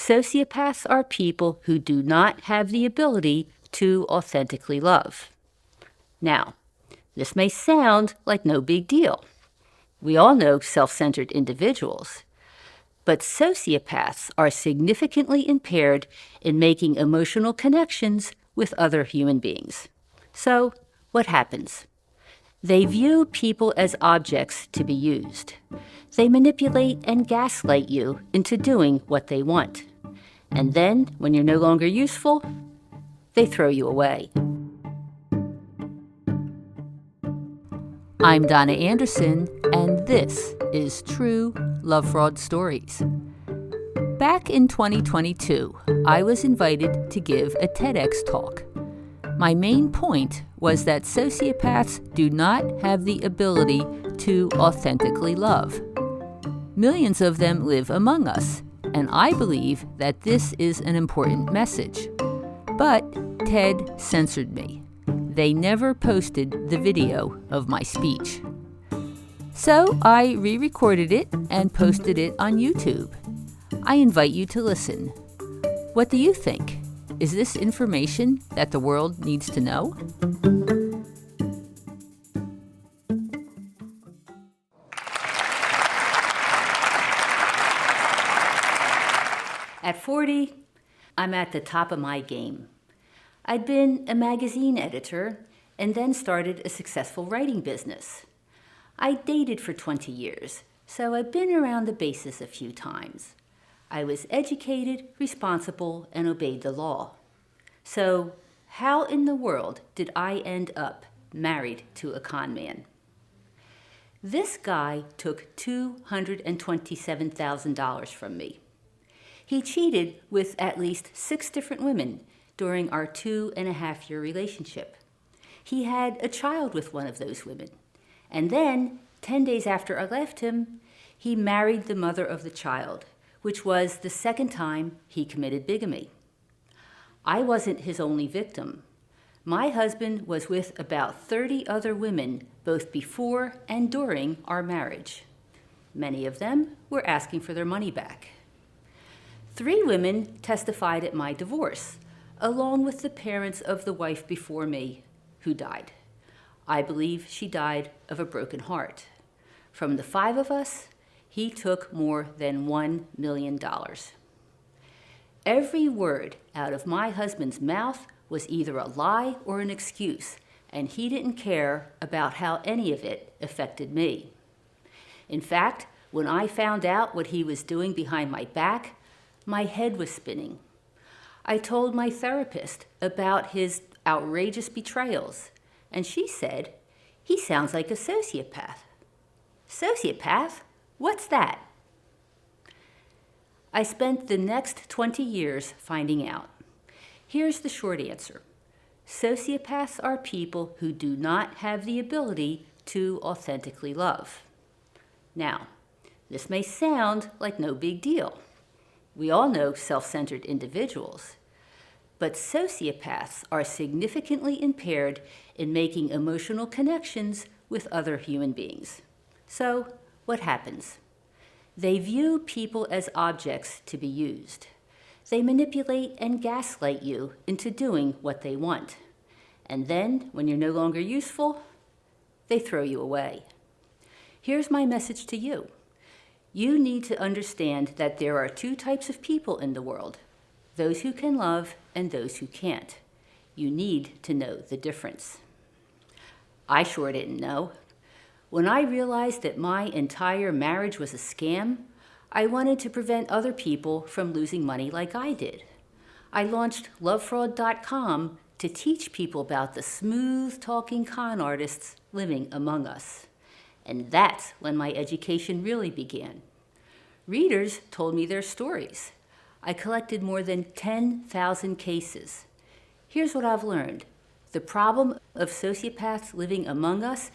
Sociopaths are people who do not have the ability to authentically love. Now, this may sound like no big deal. We all know self-centered individuals. But sociopaths are significantly impaired in making emotional connections with other human beings. So, what happens? They view people as objects to be used. They manipulate and gaslight you into doing what they want. And then, when you're no longer useful, they throw you away. I'm Donna Andersen, and this is True Love Fraud Stories. Back in 2022, I was invited to give a TEDx talk. My main point was that sociopaths do not have the ability to authentically love. Millions of them live among us, and I believe that this is an important message. But TED censored me. They never posted the video of my speech. So I re-recorded it and posted it on YouTube. I invite you to listen. What do you think? Is this information that the world needs to know? At 40, I'm at the top of my game. I'd been a magazine editor and then started a successful writing business. I dated for 20 years, so I'd been around the bases a few times. I was educated, responsible, and obeyed the law. So how in the world did I end up married to a con man? This guy took $227,000 from me. He cheated with at least 6 different women during our 2.5-year relationship. He had a child with one of those women. And then, 10 days after I left him, he married the mother of the child, which was the second time he committed bigamy. I wasn't his only victim. My husband was with about 30 other women, both before and during our marriage. Many of them were asking for their money back. 3 women testified at my divorce, along with the parents of the wife before me, who died. I believe she died of a broken heart. From the 5 of us, he took more than $1 million. Every word out of my husband's mouth was either a lie or an excuse, and he didn't care about how any of it affected me. In fact, when I found out what he was doing behind my back, my head was spinning. I told my therapist about his outrageous betrayals, and she said, "He sounds like a sociopath." Sociopath? What's that? I spent the next 20 years finding out. Here's the short answer. Sociopaths are people who do not have the ability to authentically love. Now, this may sound like no big deal. We all know self-centered individuals. But sociopaths are significantly impaired in making emotional connections with other human beings. So, what happens? They view people as objects to be used. They manipulate and gaslight you into doing what they want. And then, when you're no longer useful, they throw you away. Here's my message to you. You need to understand that there are 2 types of people in the world, those who can love and those who can't. You need to know the difference. I sure didn't know. When I realized that my entire marriage was a scam, I wanted to prevent other people from losing money like I did. I launched lovefraud.com to teach people about the smooth-talking con artists living among us. And that's when my education really began. Readers told me their stories. I collected more than 10,000 cases. Here's what I've learned. The problem of sociopaths living among us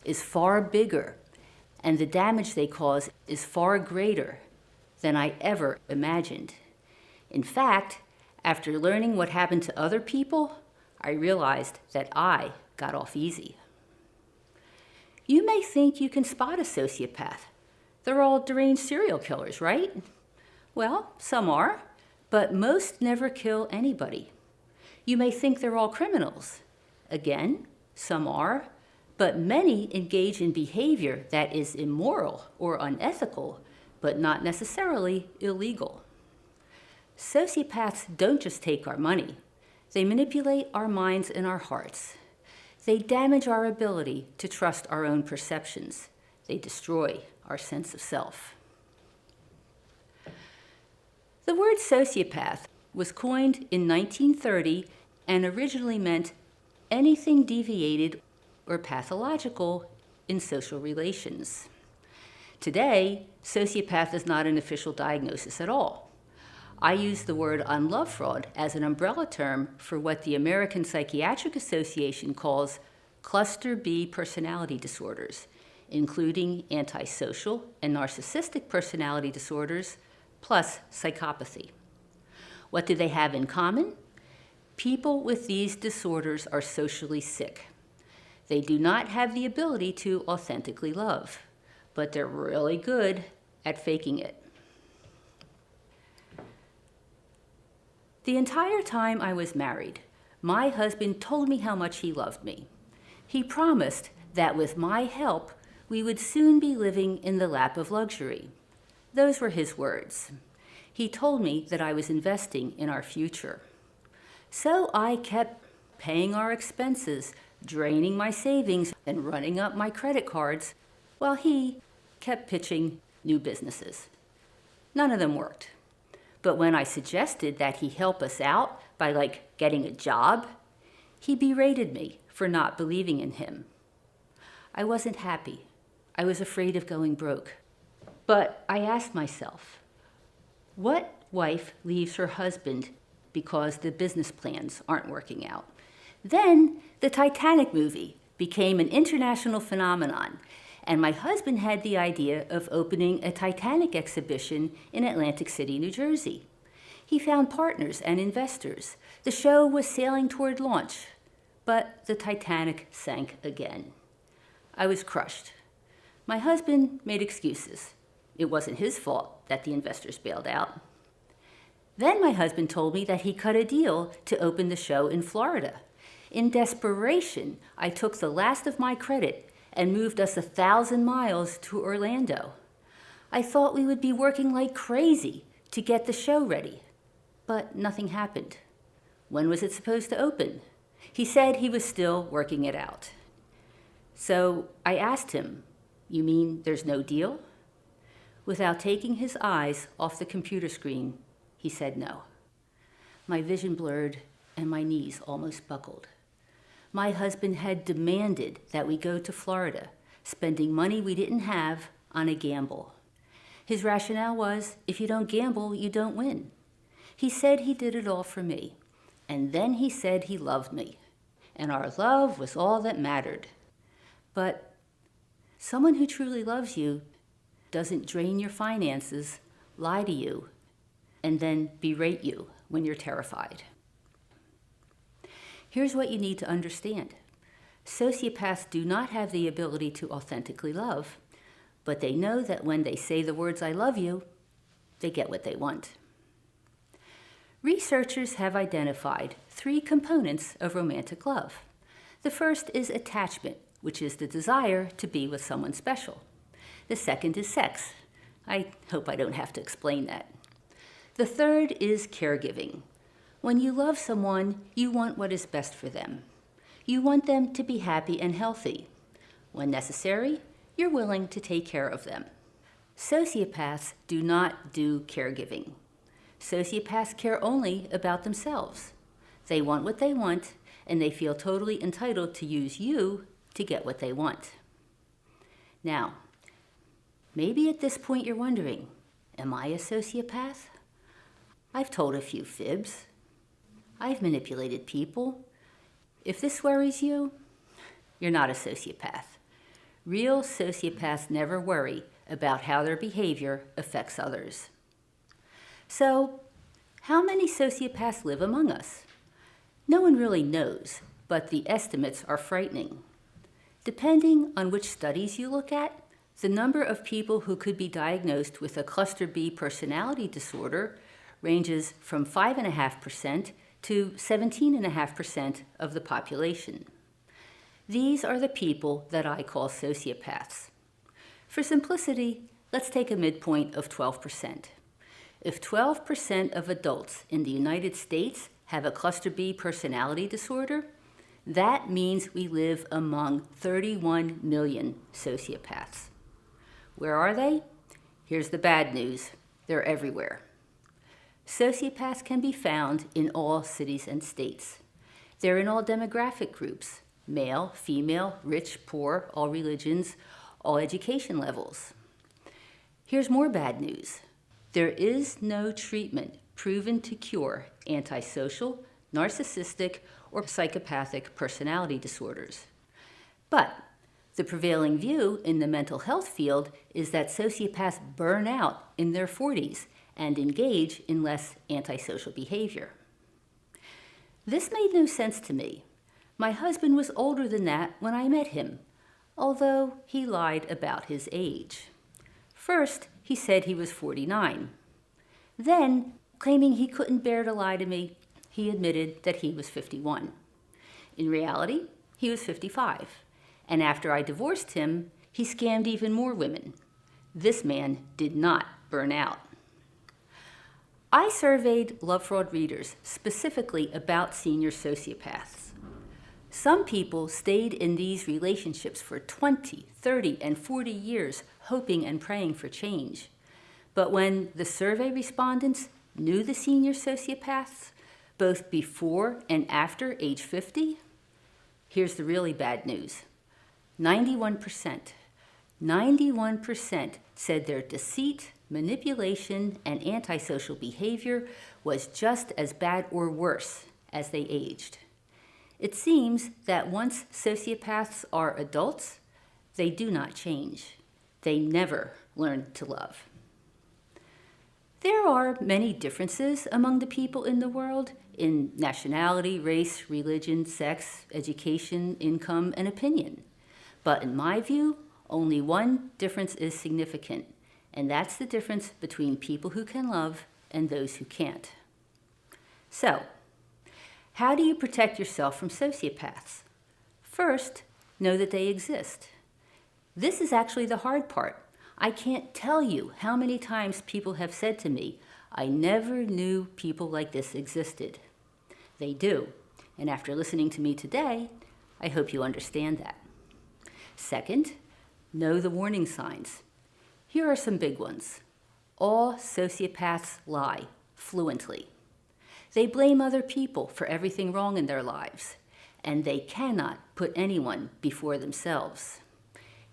is far bigger, and the damage they cause is far greater than I ever imagined. In fact, after learning what happened to other people, I realized that I got off easy. You may think you can spot a sociopath. They're all deranged serial killers, right? Well, some are, But most never kill anybody. You may think they're all criminals. Again, some are, but many engage in behavior that is immoral or unethical, but not necessarily illegal. Sociopaths don't just take our money. They manipulate our minds and our hearts. They damage our ability to trust our own perceptions. They destroy our sense of self. The word sociopath was coined in 1930 and originally meant anything deviated or pathological in social relations. Today, sociopath is not an official diagnosis at all. I use the word on love fraud as an umbrella term for what the American Psychiatric Association calls cluster B personality disorders, including antisocial and narcissistic personality disorders, plus psychopathy. What do they have in common? People with these disorders are socially sick. They do not have the ability to authentically love, but they're really good at faking it. The entire time I was married, my husband told me how much he loved me. He promised that with my help, we would soon be living in the lap of luxury. Those were his words. He told me that I was investing in our future. So I kept paying our expenses, draining my savings, and running up my credit cards, while he kept pitching new businesses. None of them worked. But when I suggested that he help us out by getting a job, he berated me for not believing in him. I wasn't happy. I was afraid of going broke. But I asked myself, what wife leaves her husband because the business plans aren't working out? Then the Titanic movie became an international phenomenon, and my husband had the idea of opening a Titanic exhibition in Atlantic City, New Jersey. He found partners and investors. The show was sailing toward launch, but the Titanic sank again. I was crushed. My husband made excuses. It wasn't his fault that the investors bailed out. Then my husband told me that he cut a deal to open the show in Florida. In desperation, I took the last of my credit and moved us 1,000 miles to Orlando. I thought we would be working like crazy to get the show ready, but nothing happened. When was it supposed to open? He said he was still working it out. So I asked him, "You mean there's no deal?" Without taking his eyes off the computer screen, he said no. My vision blurred and my knees almost buckled. My husband had demanded that we go to Florida, spending money we didn't have on a gamble. His rationale was, if you don't gamble, you don't win. He said he did it all for me, and then he said he loved me, and our love was all that mattered. But someone who truly loves you doesn't drain your finances, lie to you, and then berate you when you're terrified. Here's what you need to understand. Sociopaths do not have the ability to authentically love, but they know that when they say the words, "I love you," they get what they want. Researchers have identified 3 components of romantic love. The first is attachment, which is the desire to be with someone special. The second is sex. I hope I don't have to explain that. The third is caregiving. When you love someone, you want what is best for them. You want them to be happy and healthy. When necessary, you're willing to take care of them. Sociopaths do not do caregiving. Sociopaths care only about themselves. They want what they want, and they feel totally entitled to use you to get what they want. Now, maybe at this point you're wondering, am I a sociopath? I've told a few fibs. I've manipulated people. If this worries you, you're not a sociopath. Real sociopaths never worry about how their behavior affects others. So, how many sociopaths live among us? No one really knows, but the estimates are frightening. Depending on which studies you look at, the number of people who could be diagnosed with a cluster B personality disorder ranges from 5.5% to 17.5% of the population. These are the people that I call sociopaths. For simplicity, let's take a midpoint of 12%. If 12% of adults in the United States have a cluster B personality disorder, that means we live among 31 million sociopaths. Where are they? Here's the bad news. They're everywhere. Sociopaths can be found in all cities and states. They're in all demographic groups: male, female, rich, poor, all religions, all education levels. Here's more bad news. There is no treatment proven to cure antisocial, narcissistic, or psychopathic personality disorders. But the prevailing view in the mental health field is that sociopaths burn out in their 40s and engage in less antisocial behavior. This made no sense to me. My husband was older than that when I met him, although he lied about his age. First, he said he was 49. Then, claiming he couldn't bear to lie to me, he admitted that he was 51. In reality, he was 55. And after I divorced him, he scammed even more women. This man did not burn out. I surveyed Love Fraud readers specifically about senior sociopaths. Some people stayed in these relationships for 20, 30, and 40 years, hoping and praying for change. But when the survey respondents knew the senior sociopaths, both before and after age 50, here's the really bad news. 91% said their deceit, manipulation, and antisocial behavior was just as bad or worse as they aged. It seems that once sociopaths are adults, they do not change. They never learn to love. There are many differences among the people in the world in nationality, race, religion, sex, education, income, and opinion. But in my view, only one difference is significant, and that's the difference between people who can love and those who can't. So, how do you protect yourself from sociopaths? First, know that they exist. This is actually the hard part. I can't tell you how many times people have said to me, "I never knew people like this existed." They do, and after listening to me today, I hope you understand that. Second, know the warning signs. Here are some big ones. All sociopaths lie fluently. They blame other people for everything wrong in their lives, and they cannot put anyone before themselves.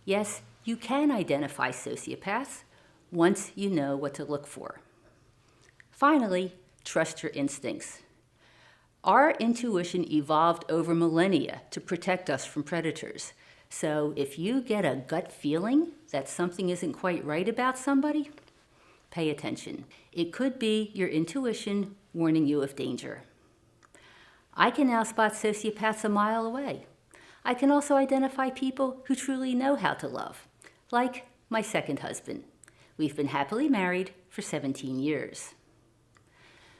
Yes, you can identify sociopaths once you know what to look for. Finally, trust your instincts. Our intuition evolved over millennia to protect us from predators. So if you get a gut feeling that something isn't quite right about somebody, pay attention. It could be your intuition warning you of danger. I can now spot sociopaths a mile away. I can also identify people who truly know how to love, like my second husband. We've been happily married for 17 years.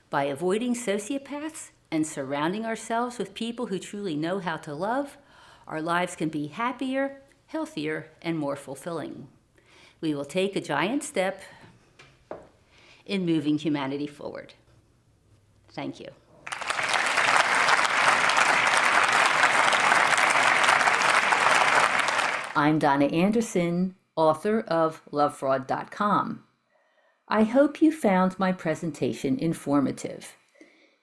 By avoiding sociopaths and surrounding ourselves with people who truly know how to love, our lives can be happier, healthier, and more fulfilling. We will take a giant step in moving humanity forward. Thank you. I'm Donna Andersen, author of lovefraud.com. I hope you found my presentation informative.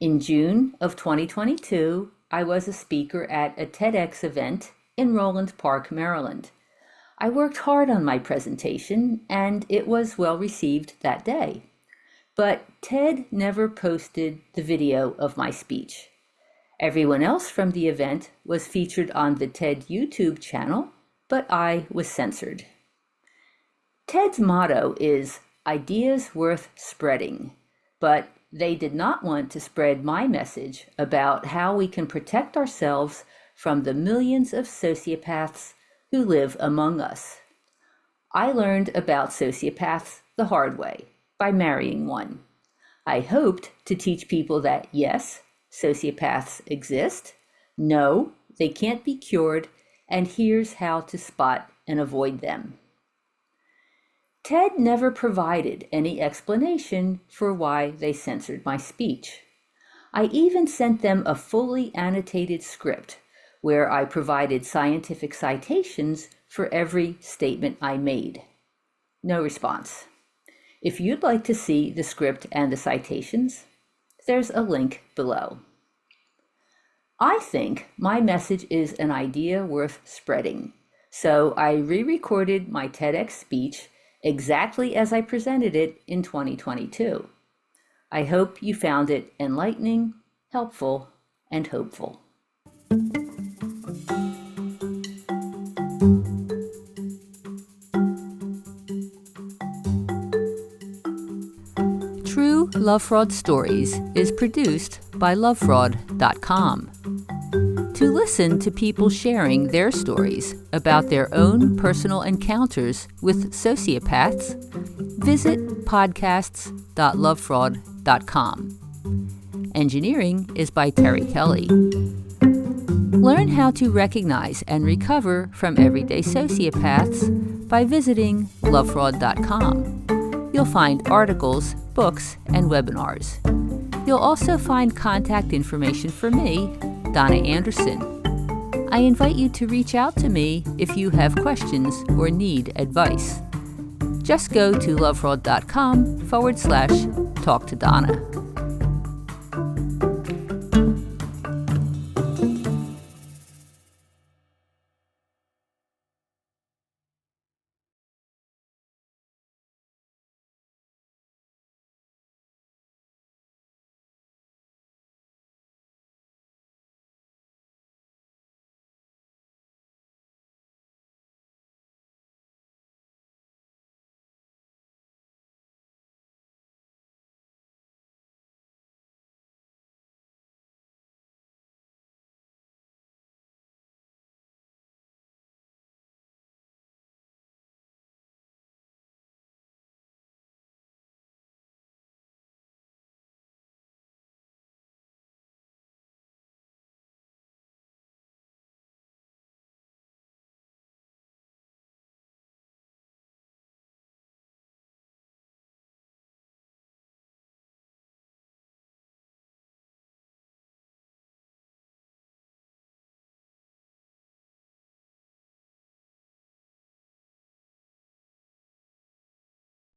In June of 2022, I was a speaker at a TEDx event in Roland Park, Maryland. I worked hard on my presentation, and it was well received that day. But TED never posted the video of my speech. Everyone else from the event was featured on the TED YouTube channel, but I was censored. TED's motto is "Ideas worth spreading," but they did not want to spread my message about how we can protect ourselves from the millions of sociopaths who live among us. I learned about sociopaths the hard way, by marrying one. I hoped to teach people that yes, sociopaths exist, no, they can't be cured, and here's how to spot and avoid them. TED never provided any explanation for why they censored my speech. I even sent them a fully annotated script where I provided scientific citations for every statement I made. No response. If you'd like to see the script and the citations, there's a link below. I think my message is an idea worth spreading, so I re-recorded my TEDx speech exactly as I presented it in 2022. I hope you found it enlightening, helpful, and hopeful. True Love Fraud Stories is produced by lovefraud.com. To listen to people sharing their stories about their own personal encounters with sociopaths, visit podcasts.lovefraud.com. Engineering is by Terry Kelly. Learn how to recognize and recover from everyday sociopaths by visiting lovefraud.com. You'll find articles, books, and webinars. You'll also find contact information for me, Donna Andersen. I invite you to reach out to me if you have questions or need advice. Just go to lovefraud.com/talk to Donna.